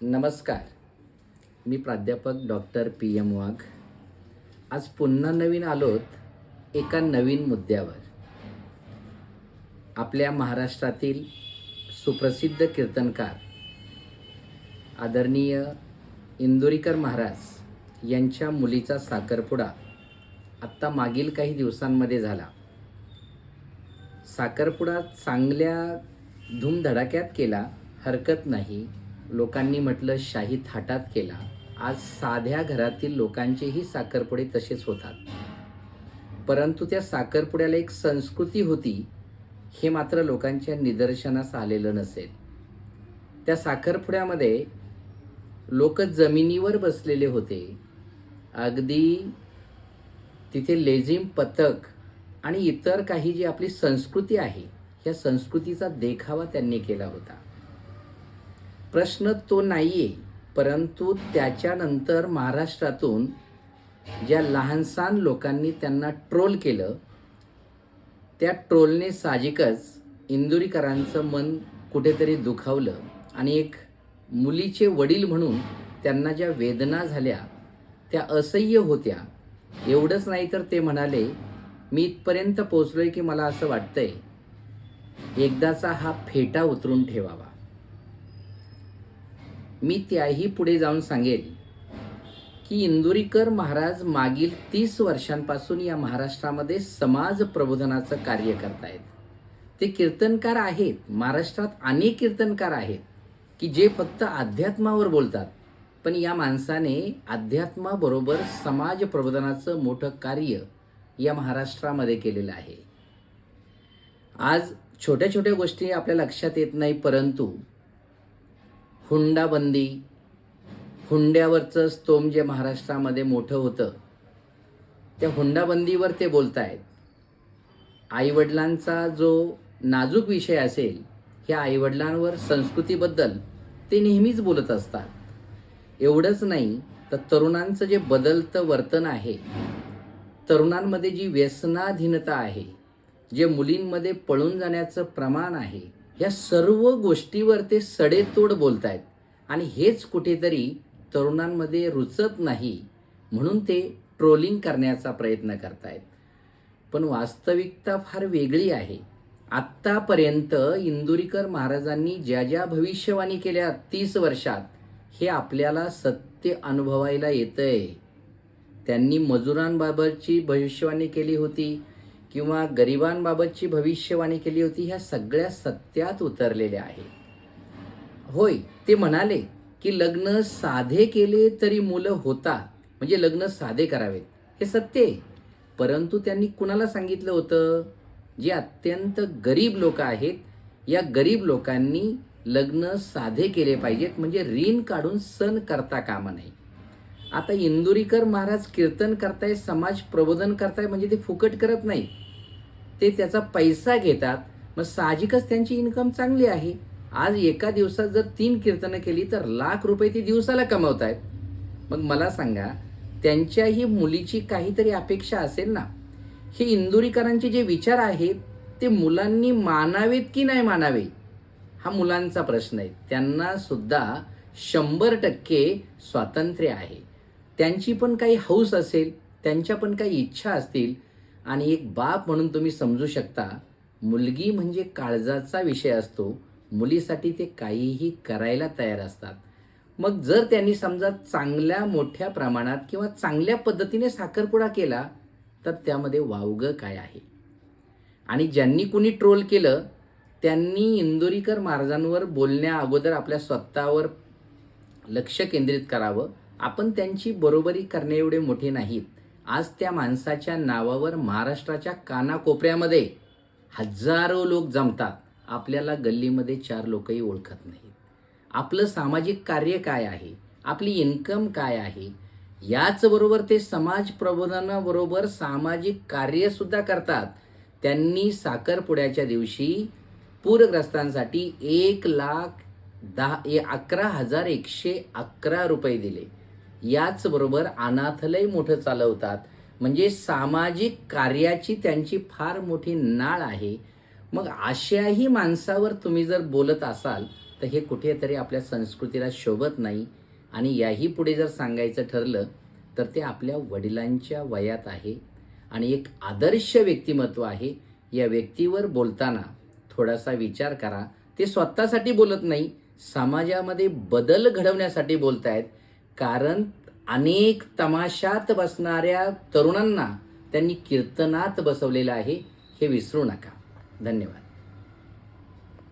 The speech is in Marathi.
नमस्कार. मी प्राध्यापक डॉक्टर PM वाघ. आज पुन्हा नवीन आलोत एका नवीन मुद्द्यावर. आपल्या महाराष्ट्रातील सुप्रसिद्ध कीर्तनकार आदरणीय इंदोरीकर महाराज यांच्या मुलीचा साखरपुडा आत्ता मागील काही दिवसांमध्ये झाला. साखरपुडा चांगल्या धूमधडाक्यात केला, हरकत नाही. लोकांनी म्हटलं शाही थाटात केला. आज साध्या घरातील लोकांचेही साखरपुडे तसेच होतात. परंतु त्या साखरपुड्याला एक संस्कृती होती हे मात्र लोकांच्या निदर्शनास आलेलं नसेल. त्या साखरपुड्यामध्ये लोक जमिनीवर बसलेले होते. अगदी तिथे लेझिम पथक आणि इतर काही जी आपली संस्कृती आहे या संस्कृतीचा देखावा त्यांनी केला होता. प्रश्न तो नाहीये, परंतु त्याच्यानंतर महाराष्ट्रातून ज्या लहानसहान लोकांनी त्यांना ट्रोल केलं, त्या ट्रोलने साहजिकच इंदोरीकरांचं मन कुठेतरी दुखावलं आणि एक मुलीचे वडील म्हणून त्यांना ज्या वेदना झाल्या त्या असह्य होत्या. एवढंच नाही तर ते म्हणाले, मी इथपर्यंत पोचलोय की मला असं वाटतंय एकदाचा हा फेटा उतरून ठेवावा. मी त्याही पुढे जाऊन सांगेल की इंदोरीकर महाराज मागील 30 वर्षांपासून या महाराष्ट्रामध्ये समाज प्रबोधनाचं कार्य करतायत. ते कीर्तनकार आहेत. महाराष्ट्रात अनेक कीर्तनकार आहेत की जे फक्त अध्यात्मावर बोलतात, पण या माणसाने अध्यात्माबरोबर समाज प्रबोधनाचं मोठं कार्य या महाराष्ट्रामध्ये केलेलं आहे. आज छोट्या छोट्या गोष्टी आपल्या लक्षात येत नाही, परंतु हुंडाबंदी, हुंड्यावरचं स्तोम जे महाराष्ट्रामध्ये मोठं होतं, त्या हुंडाबंदीवर ते बोलतायत. आईवडिलांचा जो नाजूक विषय असेल, ह्या आईवडिलांवर संस्कृतीबद्दल ते नेहमीच बोलत असतात. एवढंच नाही तर तरुणांचं जे बदलतं वर्तन आहे, तरुणांमध्ये जी व्यसनाधीनता आहे, जे मुलींमध्ये पळून जाण्याचं प्रमाण आहे, या सर्व गोष्टीवर ते सडेतोड बोलतायत. आणि हेच कुठेतरी तरुणांमध्ये रुचत नाही म्हणून ते ट्रोलिंग करण्याचा प्रयत्न करतायत. पण वास्तविकता फार वेगळी आहे. आत्तापर्यंत इंदोरीकर महाराजांनी ज्या ज्या भविष्यवाणी केल्या 30 वर्षात, हे आपल्याला सत्य अनुभवायला येतंय. त्यांनी मजुरांबाबतची भविष्यवाणी केली होती किंवा गरिबांबाबतची भविष्यवाणी केली होती, ह्या सगळ्या सत्यात उतरलेल्या आहे. होय, ते म्हणाले की लग्न साधे केले तरी मुलं होतात, म्हणजे लग्न साधे करावेत, हे सत्य आहे. परंतु त्यांनी कुणाला सांगितलं होतं? जे अत्यंत गरीब लोक आहेत, या गरीब लोकांनी लग्न साधे केले पाहिजेत, म्हणजे ऋण काढून सण करता कामा नये. आता इंदोरीकर महाराज कीर्तन करताय, समाज प्रबोधन करताय, म्हणजे ते फुकट करत नाही, ते त्याचा पैसा घेतात. मग साहजिकच त्यांची इन्कम चांगली आहे. आज एका दिवसात जर 3 कीर्तनं केली तर लाख रुपये ते दिवसाला कमवतायत. मग मला सांगा, त्यांच्याही मुलीची काहीतरी अपेक्षा असेल ना. हे इंदोरीकरांचे जे विचार आहेत ते मुलांनी मानावेत की नाही मानावे, हा मुलांचा प्रश्न आहे. त्यांना सुद्धा 100% स्वातंत्र्य आहे. त्यांची पण काही हौस असेल, त्यांच्या पण काही इच्छा असतील. आणि एक बाप म्हणून तुम्ही समजू शकता, मुलगी म्हणजे काळजाचा विषय असतो. मुलीसाठी ते काहीही करायला तयार असतात. मग जर त्यांनी समजा चांगल्या मोठ्या प्रमाणात किंवा चांगल्या पद्धतीने साखरपुडा केला तर त्यामध्ये वावगं काय आहे? आणि ज्यांनी कुणी ट्रोल केलं त्यांनी इंदोरीकर महाराजांवर बोलण्या अगोदर आपल्या स्वतःवर लक्ष केंद्रित करावं. आपण त्यांची बरोबरी करणे एवढे मोठे नाहीत. आज त्या माणसाच्या नावावर महाराष्ट्राच्या कानाकोपऱ्यामध्ये हजारो लोक जमतात. आपल्याला गल्लीमध्ये 4 लोकही ओळखत नाहीत. आपलं सामाजिक कार्य काय आहे, आपली इन्कम काय आहे, याचबरोबर ते समाज प्रबोधनाबरोबर सामाजिक कार्यसुद्धा करतात. त्यांनी साखरपुड्याच्या दिवशी पूरग्रस्तांसाठी 1,11,111 रुपये दिले. याचबरोबर अनाथालय मोठं चालवतात. म्हणजे सामाजिक कार्याची त्यांची फार मोठी नाळ आहे. मग अशाही माणसावर तुम्ही जर बोलत असाल तर हे कुठेतरी आपल्या संस्कृतीला शोभत नाही. आणि याही पुढे जर सांगायचं ठरलं तर ते आपल्या वडिलांच्या वयात आहे आणि एक आदर्श व्यक्तिमत्व आहे. या व्यक्तीवर बोलताना थोडासा विचार करा. ते स्वतःसाठी बोलत नाही, समाजामध्ये बदल घडवण्यासाठी बोलत आहेत. कारण अनेक तमाशात बसणाऱ्या तरुणांना त्यांनी कीर्तनात बसवलेलं आहे, हे विसरू नका. धन्यवाद.